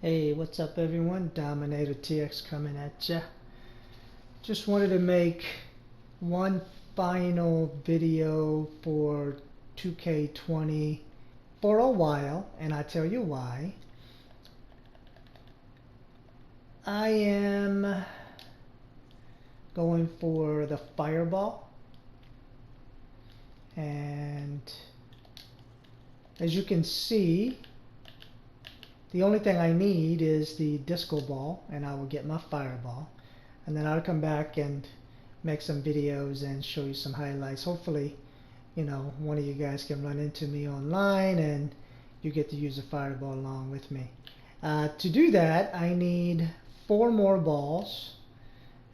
Hey, what's up everyone? DominatorTx coming at ya. Just wanted to make one final video for 2K20 for a while, and I tell you why. I am going for the fireball, and as you can see, the only thing I need is the disco ball, and I will get my fireball. And then I'll come back and make some videos and show you some highlights. Hopefully, one of you guys can run into me online and you get to use the fireball along with me. To do that, I need 4 more balls.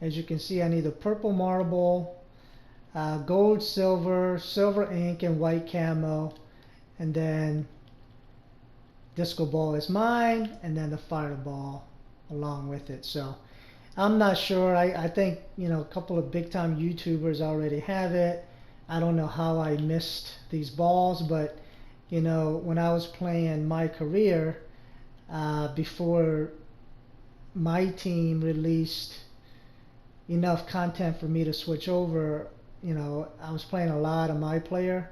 As you can see, I need a purple marble, gold, silver, silver ink, and white camo. And then disco ball is mine, and then the fireball along with it. So I'm not sure. I think a couple of big time YouTubers already have it. I don't know how I missed these balls, but when I was playing my career, before my team released enough content for me to switch over, I was playing a lot of my player,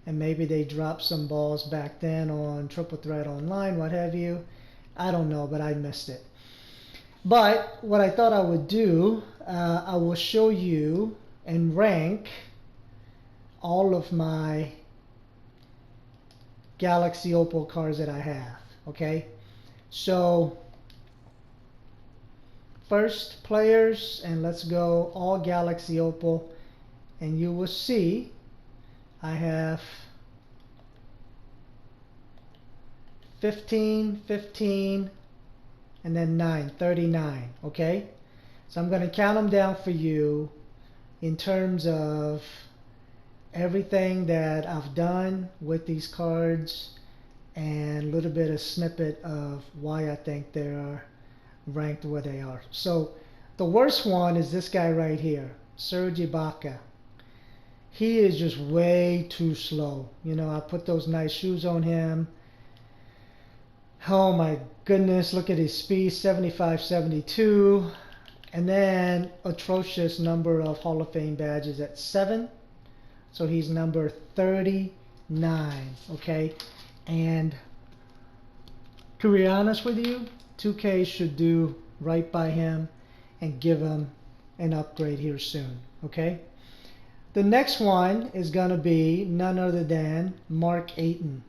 and maybe they dropped some balls back then on Triple Threat Online, what have you. I don't know, but I missed it. But what I thought I would do, I will show you and rank all of my Galaxy Opal cards that I have. Okay, so first players, and let's go all Galaxy Opal, and you will see I have 15, 15, and then 9, 39, okay? So I'm going to count them down for you in terms of everything that I've done with these cards and a little bit of snippet of why I think they are ranked where they are. So the worst one is this guy right here, Serge Ibaka. He is just way too slow. I put those nice shoes on him. Oh my goodness, look at his speed, 75, 72. And then atrocious number of Hall of Fame badges at 7. So he's number 39, okay? And to be honest with you, 2K should do right by him and give him an upgrade here soon, okay? The next one is going to be none other than Mark Ayton.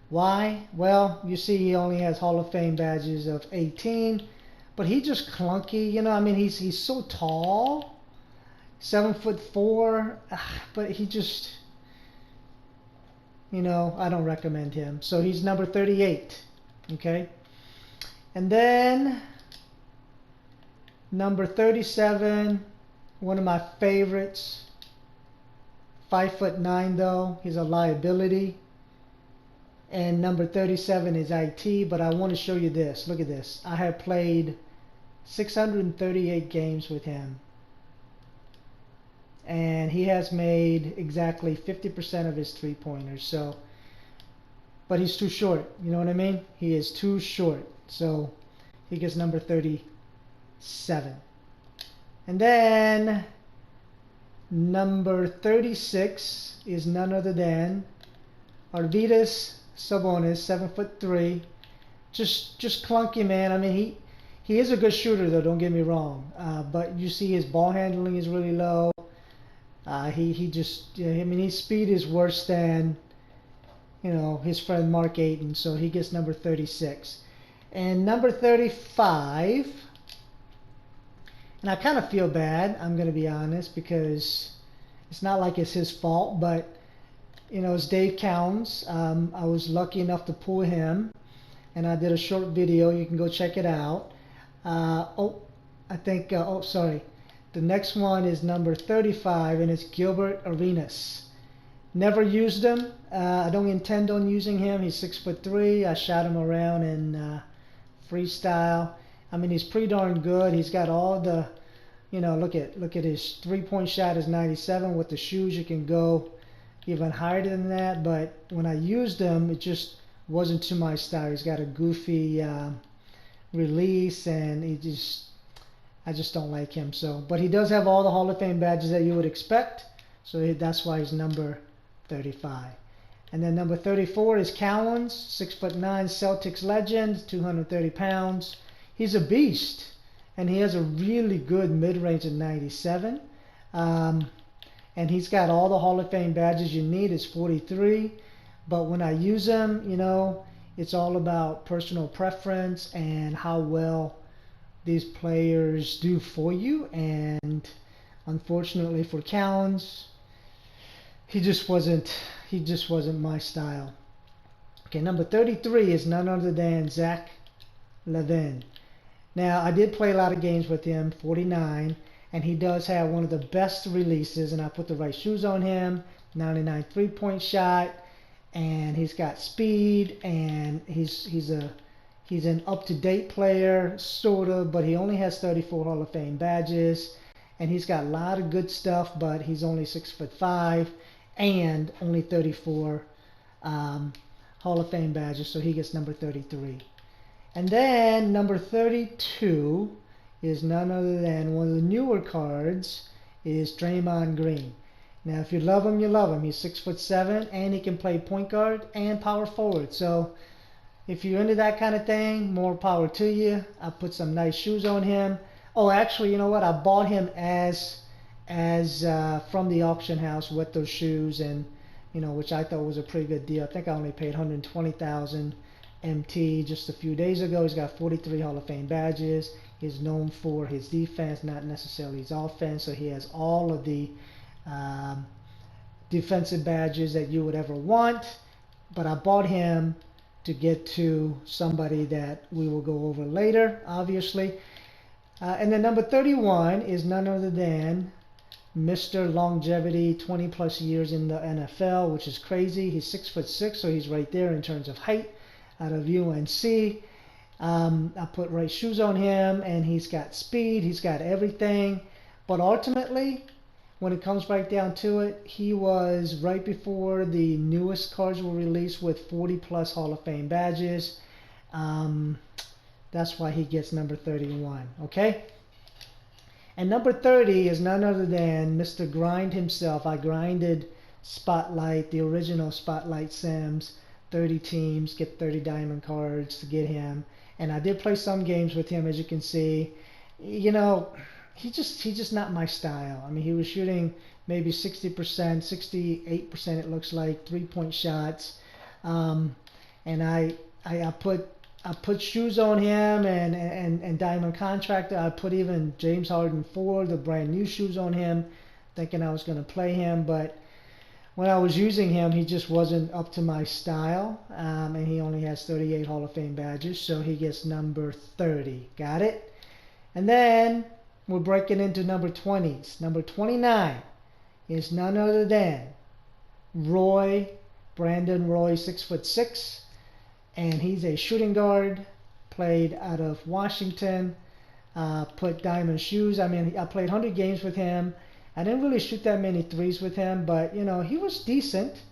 Why? Well, you see he only has Hall of Fame badges of 18, but he's just clunky. I mean, he's so tall, 7'4", but he just, I don't recommend him. So he's number 38, okay? And then number 37, one of my favorites, 5'9" though, he's a liability. And number 37 is IT, but I want to show you this. Look at this. I have played 638 games with him, and he has made exactly 50% of his three-pointers. So, but he's too short. You know what I mean? He is too short. So he gets number 37. And then number 36 is none other than Arvydas Sabonis, 7'3", just clunky, man. I mean, he is a good shooter though. Don't get me wrong, but you see his ball handling is really low. He just, I mean, his speed is worse than his friend Mark Ayton. So he gets number 36, and number 35. And I kind of feel bad, I'm going to be honest, because it's not like it's his fault, but it's Dave Cowens. I was lucky enough to pull him, and I did a short video. You can go check it out. Sorry. The next one is number 35, and it's Gilbert Arenas. Never used him. I don't intend on using him. He's 6'3". I shot him around in freestyle. I mean, he's pretty darn good. He's got all the, look at his three-point shot is 97. With the shoes, you can go even higher than that. But when I used him, it just wasn't to my style. He's got a goofy release, and I just don't like him. So, but he does have all the Hall of Fame badges that you would expect, so that's why he's number 35. And then number 34 is Cowens, 6'9", Celtics legend, 230 pounds. He's a beast, and he has a really good mid-range of 97. And he's got all the Hall of Fame badges you need. It's 43. But when I use him, you know, it's all about personal preference and how well these players do for you. And unfortunately for Cowens, he just wasn't my style. Okay, number 33 is none other than Zach Levin. Now, I did play a lot of games with him, 49, and he does have one of the best releases, and I put the right shoes on him, 99 three-point shot, and he's got speed, and he's an up-to-date player, sort of, but he only has 34 Hall of Fame badges, and he's got a lot of good stuff, but he's only 6'5", and only 34 Hall of Fame badges, so he gets number 33. And then number 32 is none other than one of the newer cards, is Draymond Green. Now, if you love him, you love him. He's 6'7", and he can play point guard and power forward. So if you're into that kind of thing, more power to you. I put some nice shoes on him. Oh, actually, you know what? I bought him as from the auction house with those shoes, and you know, which I thought was a pretty good deal. I think I only paid 120,000 MT just a few days ago. He's got 43 Hall of Fame badges. He's known for his defense, not necessarily his offense. So he has all of the defensive badges that you would ever want. But I bought him to get to somebody that we will go over later, obviously. And then number 31 is none other than Mr. Longevity, 20 plus years in the NFL, which is crazy. He's 6'6", so he's right there in terms of height, out of UNC. I put right shoes on him, and he's got speed, he's got everything. But ultimately, when it comes right down to it, he was right before the newest cards were released with 40 plus Hall of Fame badges. That's why he gets number 31, okay? And number 30 is none other than Mr. Grind himself. I grinded Spotlight, the original Spotlight Sims, 30 teams, get 30 diamond cards to get him. And I did play some games with him, as you can see. You know, he's just not my style. I mean, he was shooting maybe 60%, 68% it looks like, three-point shots. And I put shoes on him and Diamond Contractor. I put even James Harden 4, the brand new shoes on him, thinking I was going to play him. But when I was using him, he just wasn't up to my style. And he only has 38 Hall of Fame badges, so he gets number 30. Got it? And then we're breaking into number 20s. Number 29 is none other than Brandon Roy, 6'6". And he's a shooting guard, played out of Washington, put diamond shoes. I mean, I played 100 games with him. I didn't really shoot that many threes with him, but, you know, he was decent.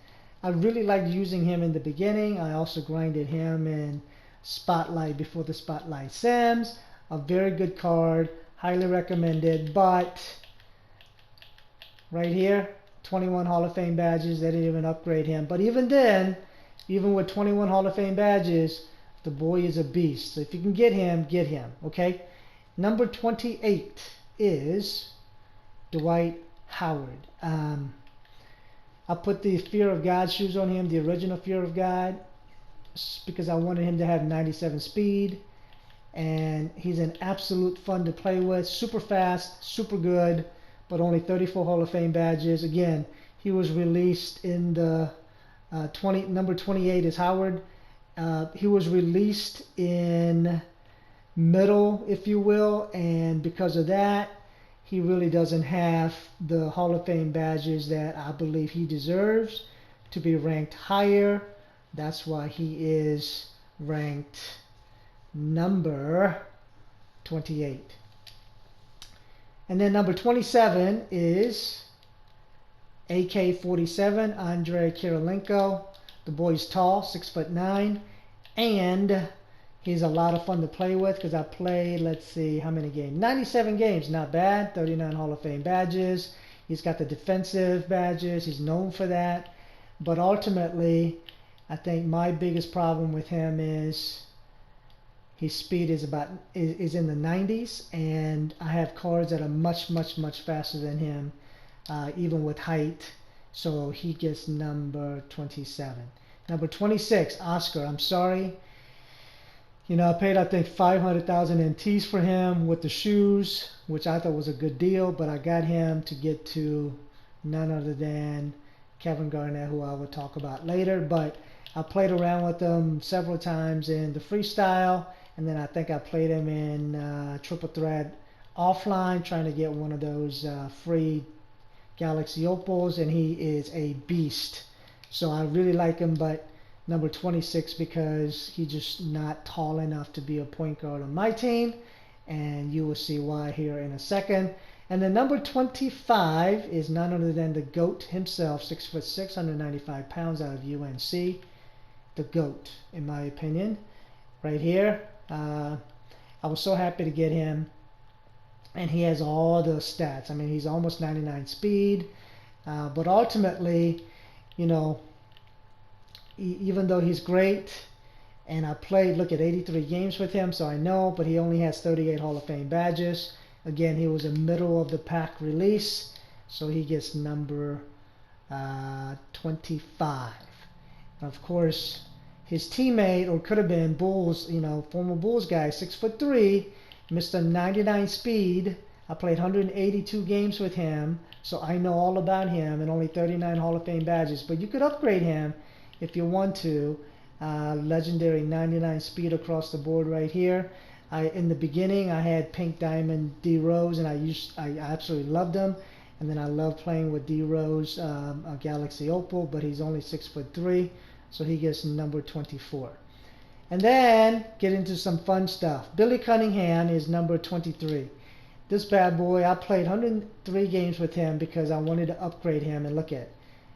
I really liked using him in the beginning. I also grinded him in Spotlight before the Spotlight Sims. A very good card, highly recommended, but right here, 21 Hall of Fame badges. They didn't even upgrade him. But even then, even with 21 Hall of Fame badges, the boy is a beast. So if you can get him, okay? Number 28 is Dwight Howard. I put the Fear of God shoes on him, the original Fear of God, because I wanted him to have 97 speed. And he's an absolute fun to play with. Super fast, super good, but only 34 Hall of Fame badges. Again, he was released in the number 28 is Howard. He was released in middle, if you will, and because of that, he really doesn't have the Hall of Fame badges that I believe he deserves to be ranked higher. That's why he is ranked number 28. And then number 27 is AK-47, Andrei Kirilenko. The boy's tall, 6'9", and He's a lot of fun to play with because I played, let's see, how many games? 97 games, not bad. 39 Hall of Fame badges. He's got the defensive badges. He's known for that. But ultimately, I think my biggest problem with him is his speed is in the 90s, and I have cards that are much faster than him, even with height. So he gets number 27. Number 26, Oscar. I'm sorry. You know, I paid, I think, 500,000 NTs for him with the shoes, which I thought was a good deal, but I got him to get to none other than Kevin Garnett, who I will talk about later. But I played around with him several times in the freestyle, and then I think I played him in triple threat offline, trying to get one of those free Galaxy Opals, and he is a beast. So I really like him, but number 26 because he's just not tall enough to be a point guard on my team, and you will see why here in a second. And the number 25 is none other than the GOAT himself, 6'6", 195 pounds, out of UNC. The GOAT, in my opinion, right here. I was so happy to get him, and he has all the stats. I mean, he's almost 99 speed, but ultimately, you know, even though he's great, and I played, look at 83 games with him, so I know, but he only has 38 Hall of Fame badges. Again, he was a middle of the pack release, so he gets number 25. And of course, his teammate, or could have been Bulls, you know, former Bulls guy, 6'3", Mr. 99 speed. I played 182 games with him, so I know all about him, and only 39 Hall of Fame badges. But you could upgrade him if you want to. Legendary 99 speed across the board right here. In the beginning, I had Pink Diamond D Rose, and I absolutely loved him. And then I love playing with D Rose, a Galaxy Opal, but he's only 6'3", so he gets number 24. And then get into some fun stuff. Billy Cunningham is number 23. This bad boy, I played 103 games with him because I wanted to upgrade him, and look at,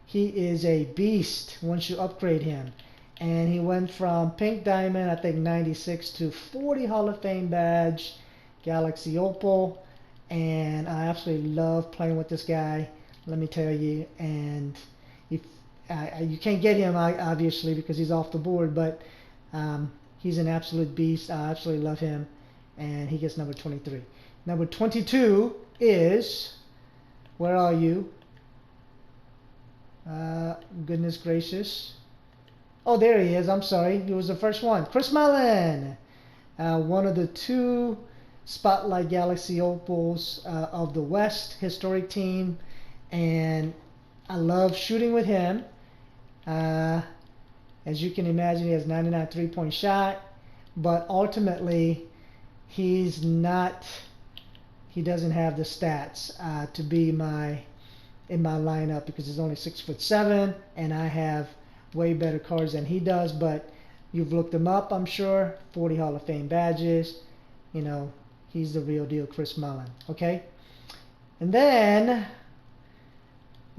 he is a beast once you upgrade him. And he went from Pink Diamond, I think 96, to 40 Hall of Fame badge, Galaxy Opal. And I absolutely love playing with this guy, let me tell you. And if, you can't get him, obviously, because he's off the board, but he's an absolute beast. I absolutely love him. And he gets number 23. Number 22 is, where are you? Goodness gracious. Oh, there he is. I'm sorry. He was the first one. Chris Mullin. One of the 2 Spotlight Galaxy Opals of the West historic team. And I love shooting with him. As you can imagine, he has 99 3-point shot. But ultimately, he doesn't have the stats to be in my lineup because he's only 6'7", and I have way better cards than he does. But you've looked him up, I'm sure. 40 Hall of Fame badges. You know, he's the real deal, Chris Mullin. Okay? And then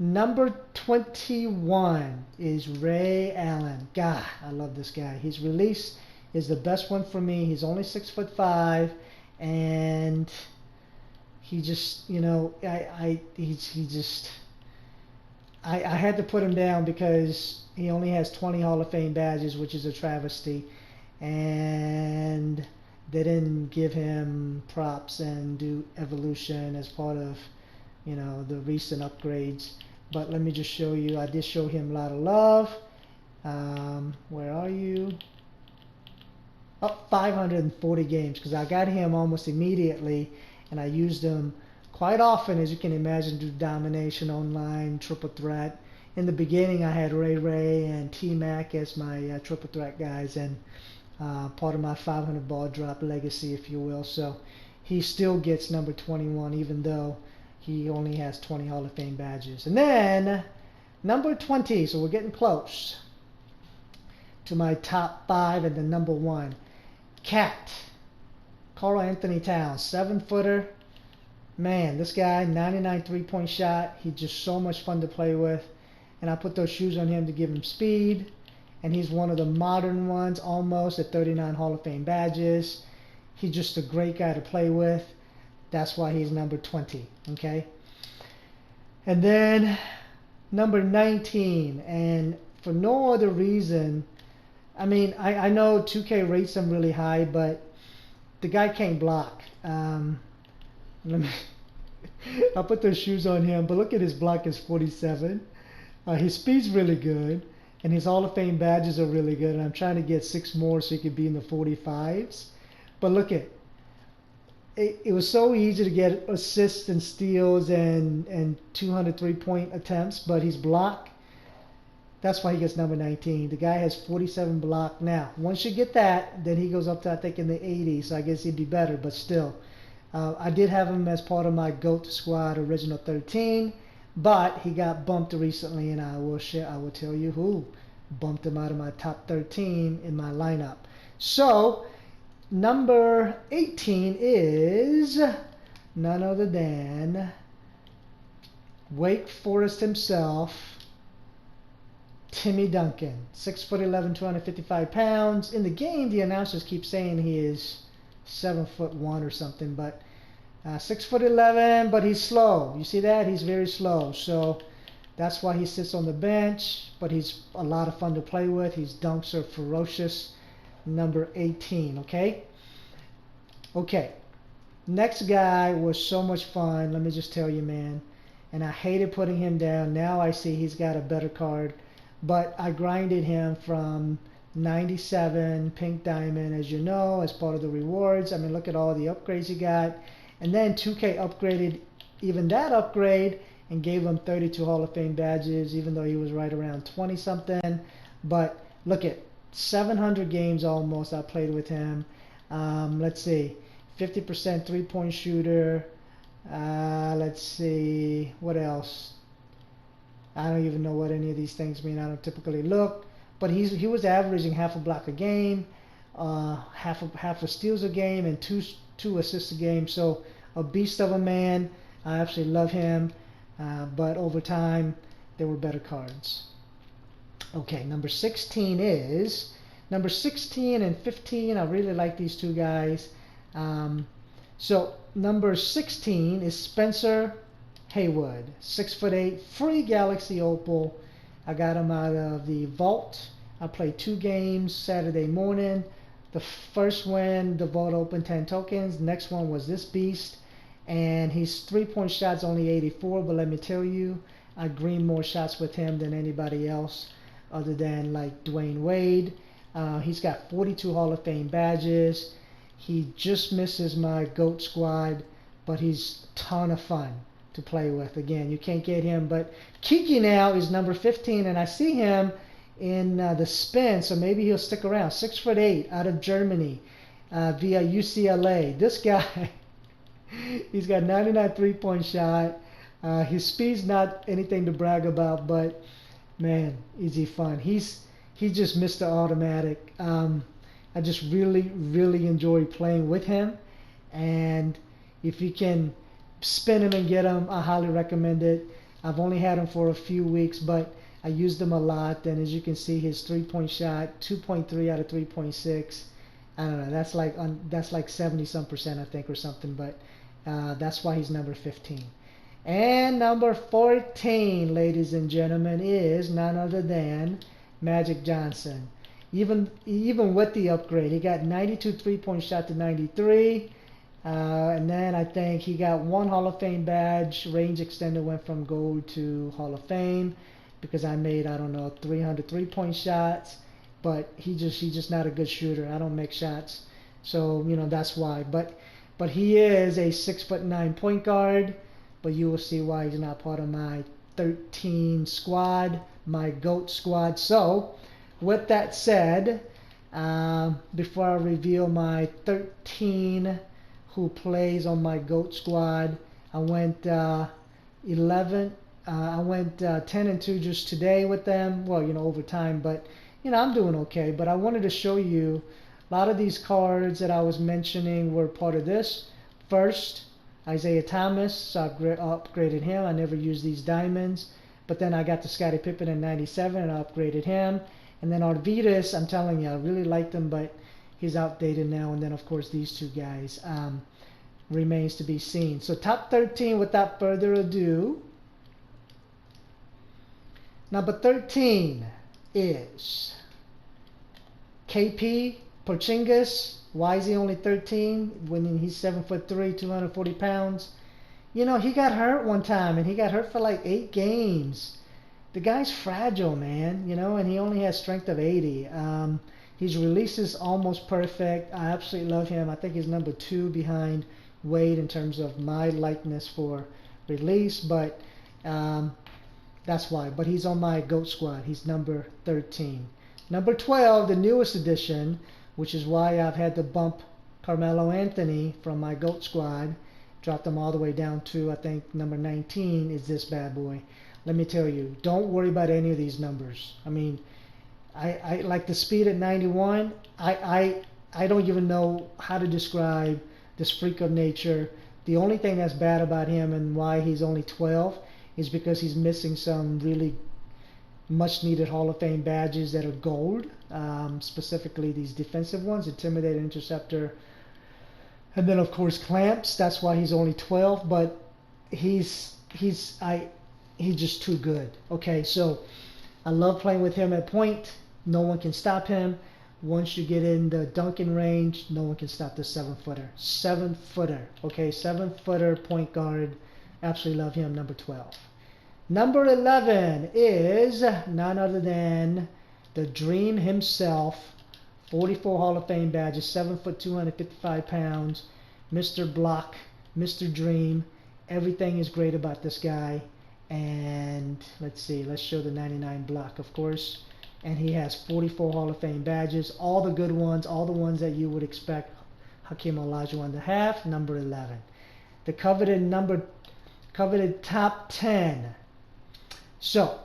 number 21 is Ray Allen. God, I love this guy. His release is the best one for me. He's only 6'5", and he just, you know, I had to put him down because he only has 20 Hall of Fame badges, which is a travesty, and they didn't give him props and do evolution as part of, you know, the recent upgrades. But let me just show you. I did show him a lot of love. Where are you? Oh, 540 games, because I got him almost immediately, and I used him quite often, as you can imagine, to domination online, triple threat. In the beginning, I had Ray and T-Mac as my triple threat guys, and part of my 500 ball drop legacy, if you will. So he still gets number 21, even though he only has 20 Hall of Fame badges. And then number 20, so we're getting close to my top 5, and then number 1, Cat. Karl Anthony Towns, 7-footer. Man, this guy, 99 3-point shot. He's just so much fun to play with. And I put those shoes on him to give him speed. and he's one of the modern ones, almost at 39 Hall of Fame badges. He's just a great guy to play with. That's why he's number 20, okay? And then number 19, and for no other reason, I mean, I know 2K rates him really high, but the guy can't block. Let me I'll put those shoes on him, but look at his block is 47. His speed's really good, and his Hall of Fame badges are really good, and I'm trying to get 6 more so he could be in the 45s. But look at it was so easy to get assists and steals and 200 3-point attempts, but his block, that's why he gets number 19. The guy has 47 block. Now, once you get that, then he goes up to, I think, in the 80s, so I guess he'd be better, but still. I did have him as part of my GOAT squad original 13, but he got bumped recently, and I will tell you who bumped him out of my top 13 in my lineup. So, number 18 is none other than Wake Forest himself, Timmy Duncan. 6'11", 255 pounds. In the game, the announcers keep saying he is 7'1" or something, but 6'11", but he's slow. You see that? He's very slow. So that's why he sits on the bench, but he's a lot of fun to play with. His dunks are ferocious. Number 18, okay? Okay. Next guy was so much fun. Let me just tell you, man. And I hated putting him down. Now I see he's got a better card. But I grinded him from 97 pink diamond, as you know, as part of the rewards. I mean, look at all the upgrades he got. And then 2K upgraded even that upgrade and gave him 32 Hall of Fame badges, even though he was right around 20 something. But look at 700 games almost I played with him. Let's see, 50% 3-point shooter. Let's see, what else? I don't even know what any of these things mean. I don't typically look. But he was averaging half a block a game, half a steals a game, and two assists a game. So a beast of a man. I absolutely love him. But over time, there were better cards. Okay, number 16 is number 16 and 15. I really like these two guys. So number 16 is Spencer Haywood, 6'8", free Galaxy Opal. I got him out of the vault. I played 2 games Saturday morning. The first one, the vault opened 10 tokens. Next one was this beast. And his 3-point shot's only 84, but let me tell you, I green more shots with him than anybody else other than like Dwayne Wade. He's got 42 Hall of Fame badges. He just misses my GOAT squad, but he's a ton of fun to play with. Again, you can't get him, but Kiki now is number 15, and I see him in the spin, so maybe he'll stick around. 6'8", out of Germany, via UCLA. This guy, he's got 99 3-point shot. His speed's not anything to brag about, but man, is he fun. He's just Mr. Automatic. I just really enjoy playing with him, and if you can spin him and get him, I highly recommend it. I've only had him for a few weeks, but I used him a lot, and as you can see, his 3-point shot, 2.3 out of 3.6. I don't know, that's like 70-some% I think, or something, but that's why he's number 15. And number 14, ladies and gentlemen, is none other than Magic Johnson. Even with the upgrade, he got 92 3-point shot to 93. And then I think he got 1 Hall of Fame badge. Range extender went from gold to Hall of Fame because I made, I don't know, 300 3-point shots. But he's just not a good shooter. I don't make shots, so you know that's why. But he is a 6'9" point guard. But you will see why he's not part of my 13 squad, my GOAT squad. So with that said, before I reveal my 13 who plays on my GOAT squad, I went 10 and 2 just today with them. Well, you know, over time, but you know, I'm doing okay. But I wanted to show you a lot of these cards that I was mentioning were part of this. First, Isaiah Thomas, so I upgraded him. I never used these diamonds, but then I got the Scottie Pippen in 97 and I upgraded him. And then Arvidas, I'm telling you, I really liked him, but he's outdated now. And then, of course, these two guys remains to be seen. So top 13, without further ado. Number 13 is KP Porcingas. Why is he only 13 when he's 7'3", 240 pounds? You know, he got hurt one time, and he got hurt for like 8 games. The guy's fragile, man, you know, and he only has strength of 80. His release is almost perfect. I absolutely love him. I think he's number 2 behind Wade in terms of my likeness for release, but that's why. But he's on my GOAT squad. He's number 13. Number 12, the newest addition, which is why I've had to bump Carmelo Anthony from my GOAT squad, dropped him all the way down to, I think, number 19, is this bad boy. Let me tell you, don't worry about any of these numbers. I mean, I like the speed at 91. I don't even know how to describe this freak of nature. The only thing that's bad about him and why he's only 12 is because he's missing some really much needed Hall of Fame badges that are gold, specifically these defensive ones, Intimidator, Interceptor, and then of course Clamps. That's why he's only 12, but he's just too good. Okay, so I love playing with him at point. No one can stop him. Once you get in the dunking range, no one can stop the 7-footer. 7-footer, okay, 7-footer point guard. Absolutely love him, number 12. Number 11 is none other than the Dream himself. 44 Hall of Fame badges, 7 foot, 255 pounds. Mr. Block, Mr. Dream. Everything is great about this guy. And let's see, let's show the 99 block, of course. And he has 44 Hall of Fame badges, all the good ones, all the ones that you would expect Hakeem Olajuwon to have. Number 11. The coveted top 10. So,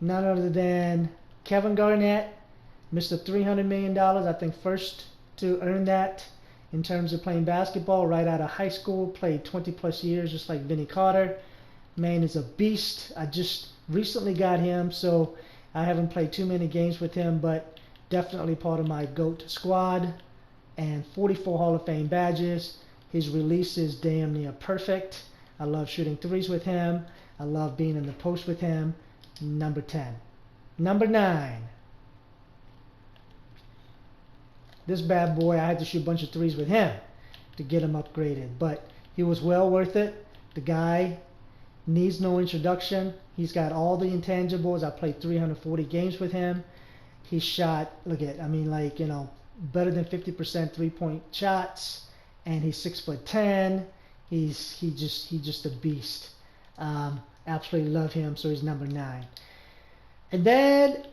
none other than Kevin Garnett, Mr. $300 million, I think first to earn that in terms of playing basketball right out of high school, played 20 plus years just like Vinny Carter. Man is a beast. I just recently got him, so I haven't played too many games with him, but definitely part of my GOAT squad. And 44 Hall of Fame badges. His release is damn near perfect. I love shooting threes with him. I love being in the post with him. Number 10. Number 9. This bad boy, I had to shoot a bunch of threes with him to get him upgraded, but he was well worth it. The guy needs no introduction. He's got all the intangibles. I played 340 games with him. He shot, look at, I mean, like, you know, better than 50% three-point shots, and he's 6'10". He's just a beast. Absolutely love him. So he's number 9. And then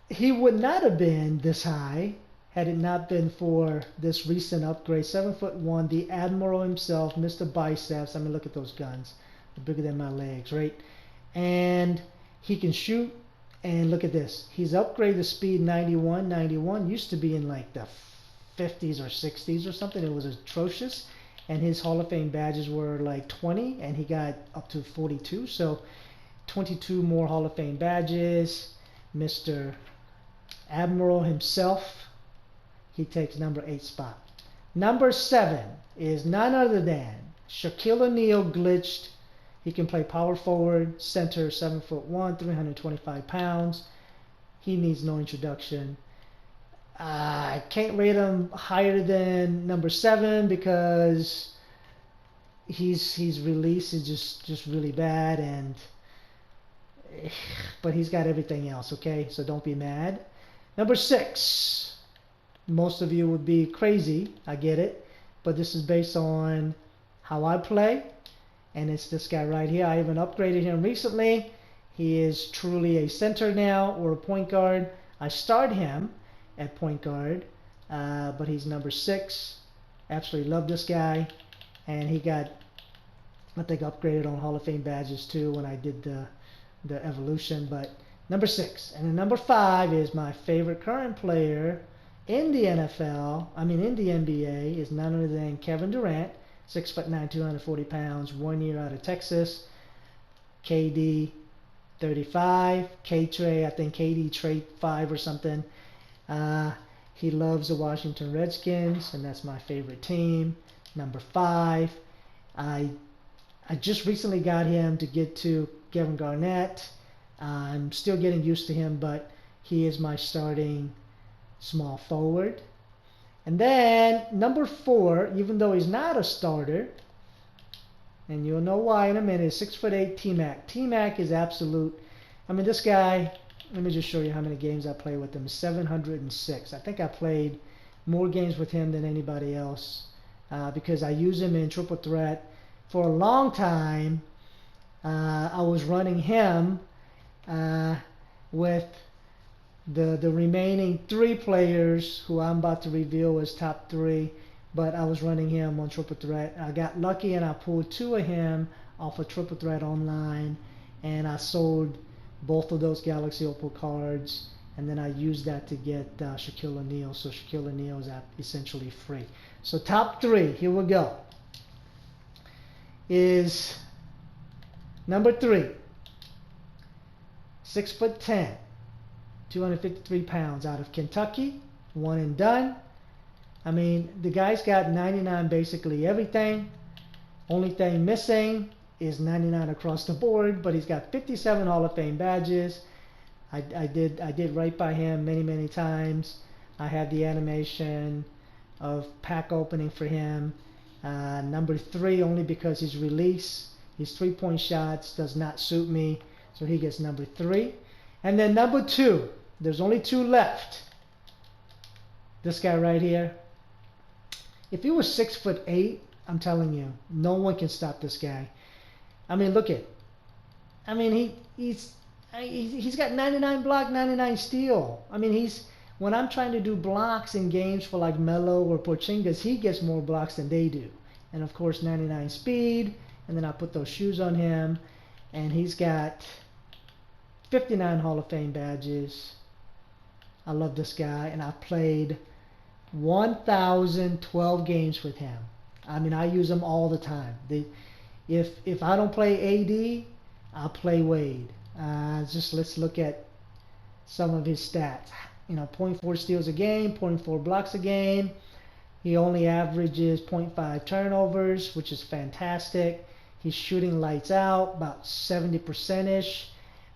he would not have been this high had it not been for this recent upgrade. 7'1", the Admiral himself, Mr. Biceps. I mean, look at those guns. They're bigger than my legs, right? And he can shoot. And look at this. He's upgraded the speed 91. 91 used to be in like the 50s or 60s or something. It was atrocious. And his Hall of Fame badges were like 20, and he got up to 42. So 22 more Hall of Fame badges. Mr. Admiral himself, he takes number 8 spot. Number 7 is none other than Shaquille O'Neal glitched. He can play power forward, center, 7'1", 325 pounds. He needs no introduction. I can't rate him higher than number 7 because his release is just really bad, and but he's got everything else, okay? So don't be mad. Number 6. Most of you would be crazy, I get it, but this is based on how I play, and it's this guy right here. I even upgraded him recently. He is truly a center now, or a point guard. I start him at point guard, but he's number 6. Absolutely love this guy, and he got, I think, upgraded on Hall of Fame badges too when I did the evolution. But number 6, and then number 5 is my favorite current player in the NFL. I mean, in the NBA, is none other than Kevin Durant, 6'9", 240 pounds, 1 year out of Texas. KD, 35. K-Tray, I think KD Trade 5 or something. He loves the Washington Redskins, and that's my favorite team. Number 5. I just recently got him to get to Kevin Garnett. I'm still getting used to him, but he is my starting small forward. And then number 4, even though he's not a starter, and you'll know why in a minute, is 6'8" T-Mac. T-Mac is absolute. I mean, this guy, let me just show you how many games I played with him. 706. I think I played more games with him than anybody else because I use him in triple threat. For a long time, I was running him with the remaining 3 players who I'm about to reveal as top 3, but I was running him on triple threat. I got lucky and I pulled 2 of him off of triple threat online, and I sold both of those Galaxy Opal cards, and then I used that to get Shaquille O'Neal. So Shaquille O'Neal is essentially free. So top 3, here we go, is number 3, 6'10", 253 pounds, out of Kentucky, one and done. I mean, the guy's got 99 basically everything. Only thing missing is 99 across the board, but he's got 57 Hall of Fame badges. I did right by him many times. I had the animation of pack opening for him. Number 3, only because his release, his 3-point shots does not suit me, so he gets number 3. And then number 2, there's only 2 left. This guy right here. If he was 6'8", I'm telling you, no one can stop this guy. I mean, look at. I mean, he's got 99 block, 99 steal. I mean, when I'm trying to do blocks in games for like Melo or Porzingis, he gets more blocks than they do. And of course, 99 speed. And then I put those shoes on him, and he's got 59 Hall of Fame badges. I love this guy, and I played 1,012 games with him. I mean, I use him all the time. If I don't play AD, I'll play Wade. Just let's look at some of his stats. You know, 0.4 steals a game, 0.4 blocks a game. He only averages 0.5 turnovers, which is fantastic. He's shooting lights out, about 70%-ish.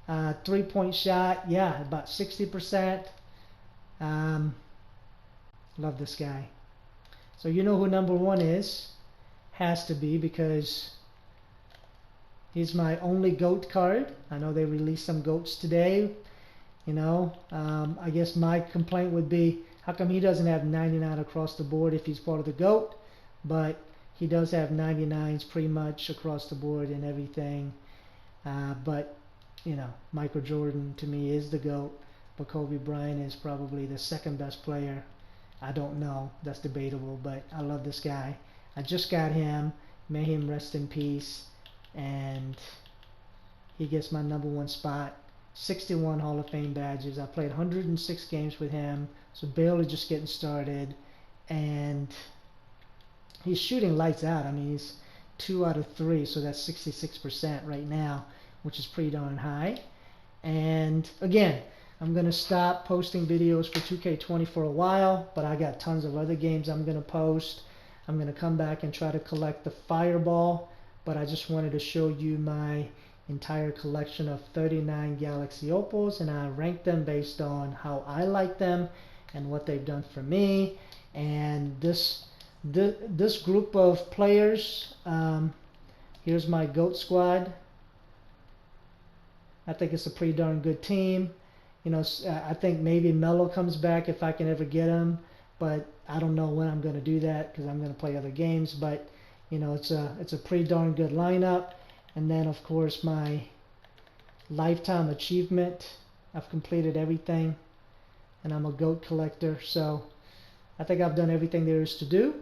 3-point shot, yeah, about 60%. Love this guy. So you know who number 1 is. Has to be, because he's my only GOAT card. I know they released some GOATs today. You know, I guess my complaint would be, how come he doesn't have 99 across the board if he's part of the GOAT? But he does have 99s pretty much across the board and everything. But, you know, Michael Jordan to me is the GOAT. But Kobe Bryant is probably the 2nd best player. I don't know. That's debatable, but I love this guy. I just got him. May him rest in peace. And he gets my number 1 spot. 61 Hall of Fame badges. I played 106 games with him, so barely just getting started. And he's shooting lights out. I mean, he's 2 out of 3, so that's 66% right now, which is pretty darn high. And again, I'm going to stop posting videos for 2K20 for a while, but I got tons of other games I'm going to post. I'm going to come back and try to collect the Fireball, but I just wanted to show you my entire collection of 39 Galaxy Opals, and I rank them based on how I like them and what they've done for me. And this group of players, here's my GOAT squad. I think it's a pretty darn good team. You know, I think maybe Melo comes back if I can ever get him, but I don't know when I'm going to do that because I'm going to play other games. But you know, it's a pretty darn good lineup. And then of course my lifetime achievement. I've completed everything, and I'm a GOAT collector, so I think I've done everything there is to do.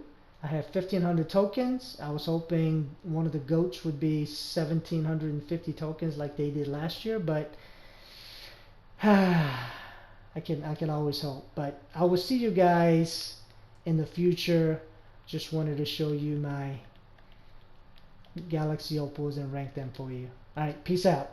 I have 1,500 tokens. I was hoping one of the GOATs would be 1,750 tokens like they did last year, but I can always hope. But I will see you guys in the future. Just wanted to show you my Galaxy Opals and rank them for you. Alright, peace out.